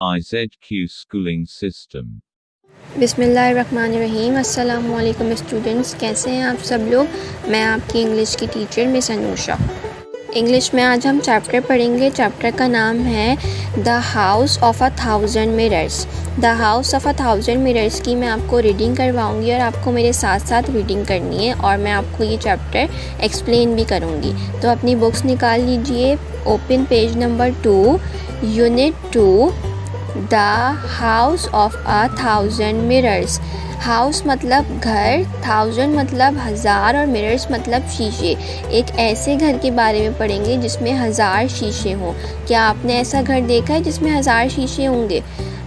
IZQ schooling system. बिस्मिल्लाहिर्रहमानिर्रहीम। अस्सलाम वालेकुम स्टूडेंट्स, कैसे हैं आप सब लोग। मैं आपकी इंग्लिश की टीचर मिस अनुषा। इंग्लिश में आज हम चैप्टर पढ़ेंगे। चैप्टर का नाम है the house of a thousand mirrors. The house of a thousand mirrors की मैं आपको रीडिंग करवाऊंगी और आपको मेरे साथ साथ रीडिंग करनी है और मैं आपको ये चैप्टर एक्सप्लेन भी करूंगी। तो अपनी बुक्स निकाल लीजिए। Open page number 2, unit 2, the house of a thousand mirrors. House मतलब घर, थाउजेंड मतलब हज़ार और मिरर्स मतलब शीशे। एक ऐसे घर के बारे में पढ़ेंगे जिसमें हज़ार शीशे हों। क्या आपने ऐसा घर देखा है जिसमें हज़ार शीशे होंगे?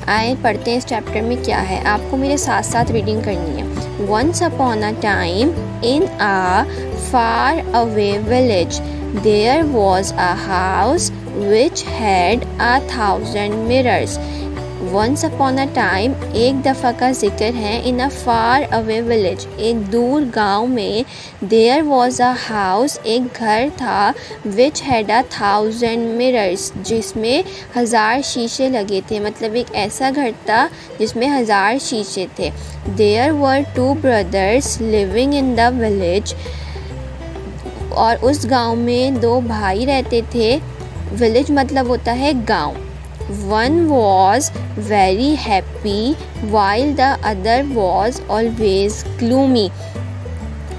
आए पढ़ते हैं इस चैप्टर में क्या है। आपको मेरे साथ साथ रीडिंग करनी है। Once upon a time in a far away village there was a house which had 1,000 mirrors। Once upon a time एक दफ़ा का जिक्र है। इन अ फार अवे विलेज एक दूर गांव में। देयर वॉज अ हाउस एक घर था। विच हैड 1,000 मिरर्स जिसमें 1000 शीशे लगे थे। मतलब एक ऐसा घर था जिसमें 1000 शीशे थे। There were 2 brothers living in the village. और उस गांव में 2 भाई रहते थे। विलेज मतलब होता है गांव। One was very happy while the other was always gloomy.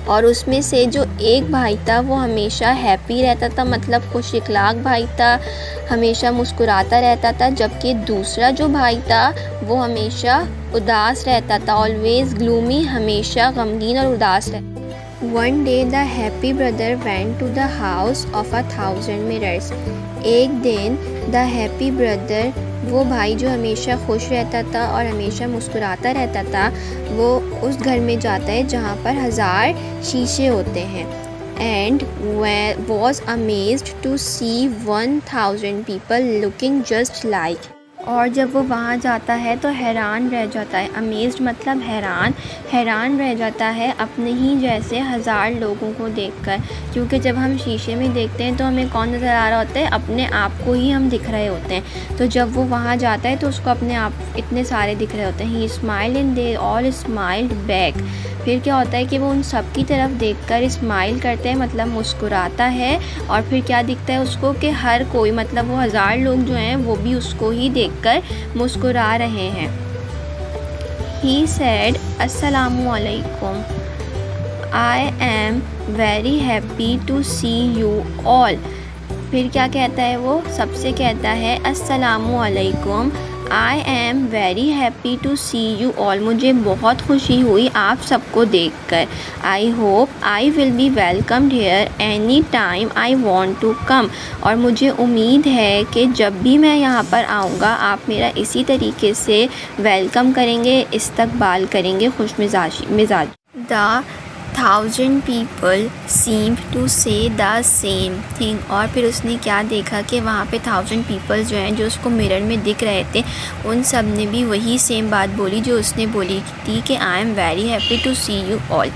और उसमें से जो एक भाई था वो हमेशा हैप्पी रहता था, मतलब खुश इखलाक भाई था, हमेशा मुस्कुराता रहता था। जबकि दूसरा जो भाई था वो हमेशा उदास रहता था। ऑलवेज ग्लूमी हमेशा गमगीन और उदास रहता। One day the happy brother went to the house of 1,000 mirrors. एक दिन द हैप्पी ब्रदर, वो भाई जो हमेशा खुश रहता था और हमेशा मुस्कुराता रहता था, वो उस घर में जाता है जहाँ पर 1000 शीशे होते हैं। And was amazed to see 1,000 people looking just like. और जब वो वहाँ जाता है तो हैरान रह जाता है। अमेज्ड मतलब हैरान, हैरान रह जाता है अपने ही जैसे 1000 लोगों को देखकर। क्योंकि जब हम शीशे में देखते हैं तो हमें कौन नज़र आ रहा होता है? अपने आप को ही हम दिख रहे होते हैं। तो जब वो वहाँ जाता है तो उसको अपने आप इतने सारे दिख रहे होते हैं। ही smiled and they all smiled back. फिर क्या होता है कि वो उन सब की तरफ देखकर स्माइल करता है, मतलब मुस्कुराता है। और फिर क्या दिखता है उसको कि हर कोई, मतलब वो 1000 लोग जो हैं वो भी उसको ही देखकर मुस्कुरा रहे हैं। He said, अस्सलामु अलैकुम, I am very happy to see you all। फिर क्या कहता है वो? सबसे कहता है अस्सलामु अलैकुम, I am very happy to see you all. मुझे बहुत खुशी हुई आप सबको देखकर। I hope I will be welcomed here any time I want to come. और मुझे उम्मीद है कि जब भी मैं यहाँ पर आऊँगा आप मेरा इसी तरीके से वेलकम करेंगे, इस्तकबाल करेंगे, खुश मिजाज। The 1,000 people seemed to say the same thing। और फिर उसने क्या देखा कि वहाँ पे 1000 people जो हैं, जो उसको मिरर में दिख रहे थे, उन सब ने भी वही सेम बात बोली जो उसने बोली थी कि I am very happy to see you all.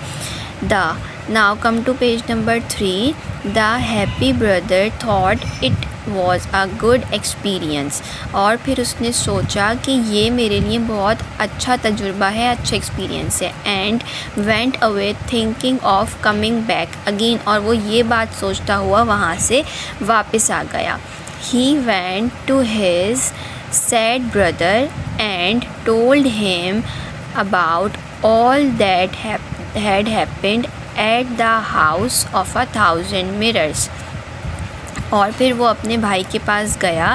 Now come to page number 3। The happy brother thought it was a good experience. और फिर उसने सोचा कि ये मेरे लिए बहुत अच्छा तजुर्बा है, अच्छा एक्सपीरियंस है। And went away thinking of coming back again. और वो ये बात सोचता हुआ वहाँ से वापस आ गया। He went to his sad brother and told him about all that had happened at the house of 1,000 mirrors। और फिर वो अपने भाई के पास गया,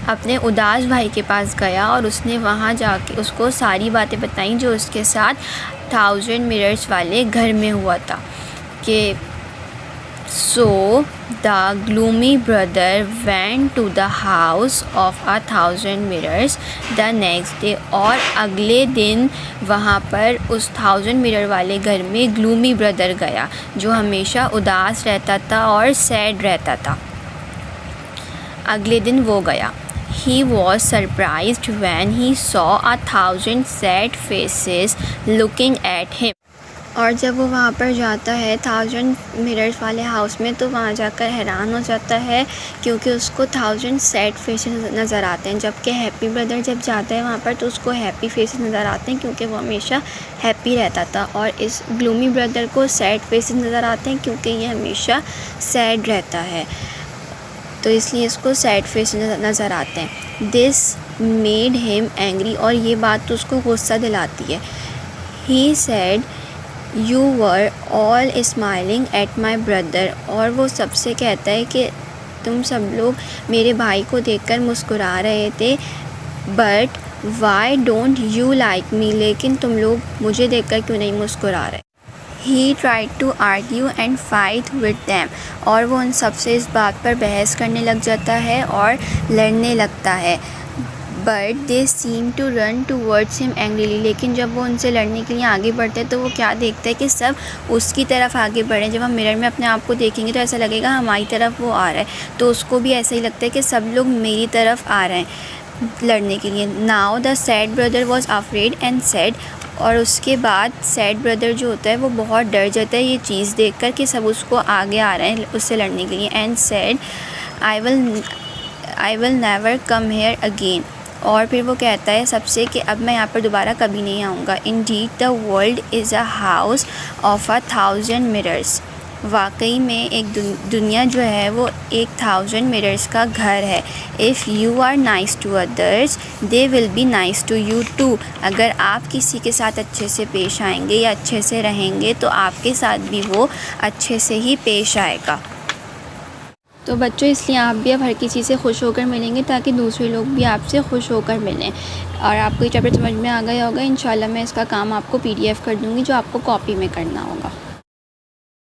अपने उदास भाई के पास गया और उसने वहाँ जाके उसको सारी बातें बताई जो उसके साथ 1000 मिरर्स वाले घर में हुआ था। कि so the gloomy brother went to the house of 1,000 mirrors the next day. और अगले दिन वहाँ पर उस 1000 मिरर वाले घर में ग्लूमी ब्रदर गया जो हमेशा उदास रहता था और सैड रहता था। अगले दिन वो गया। He was surprised when he saw 1,000 sad faces looking at him। और जब वो वहाँ पर जाता है 1000 मिरर्स वाले हाउस में, तो वहाँ जाकर हैरान हो जाता है क्योंकि उसको 1000 सैड फेसेस नज़र आते हैं। जबकि हैप्पी ब्रदर जब जाता है वहाँ पर तो उसको हैप्पी फेसेस नज़र आते हैं क्योंकि वो हमेशा हैप्पी रहता था। और इस ग्लूमी ब्रदर को सैड फेसेस नज़र आते हैं क्योंकि ये हमेशा सैड रहता है, तो इसलिए इसको सैड फेस नज़र आते हैं। दिस मेड हिम एंग्री, और ये बात तो उसको गुस्सा दिलाती है। He said you were all smiling at my brother, और वो सबसे कहता है कि तुम सब लोग मेरे भाई को देखकर मुस्कुरा रहे थे, but why don't you like me, लेकिन तुम लोग मुझे देखकर क्यों नहीं मुस्कुरा रहे। He tried to argue and fight with them, और वो उन सबसे इस बात पर बहस करने लग जाता है और लड़ने लगता है। But they seem to run towards him angrily, लेकिन जब वो उनसे लड़ने के लिए आगे बढ़ते हैं तो वो क्या देखते हैं कि सब उसकी तरफ आगे बढ़े। जब हम मिरर में अपने आप को देखेंगे तो ऐसा लगेगा हमारी तरफ वो आ रहा है, तो उसको भी ऐसा ही लगता है कि सब लोग मेरी तरफ आ रहे हैं लड़ने के लिए। Now the sad brother was afraid and said, और उसके बाद सैड ब्रदर जो होता है वो बहुत डर जाता है ये चीज़ देखकर कि सब उसको आगे आ रहे हैं उससे लड़ने के लिए। And sad I will never come here again, और फिर वो कहता है सबसे कि अब मैं यहाँ पर दोबारा कभी नहीं आऊँगा। Indeed the world is a house of 1000 mirrors, वाकई में एक दुनिया जो है वो 1000 मिरर्स का घर है। If you are nice to others they will be nice to you too, अगर आप किसी के साथ अच्छे से पेश आएंगे या अच्छे से रहेंगे तो आपके साथ भी वो अच्छे से ही पेश आएगा। तो बच्चों, इसलिए आप भी अब हर किसी से खुश होकर मिलेंगे ताकि दूसरे लोग भी आपसे खुश होकर मिलें। और आपको ये चैप्टर समझ में आ गया होगा। इंशाल्लाह मैं इसका काम आपको PDF कर दूँगी जो आपको कॉपी में करना होगा।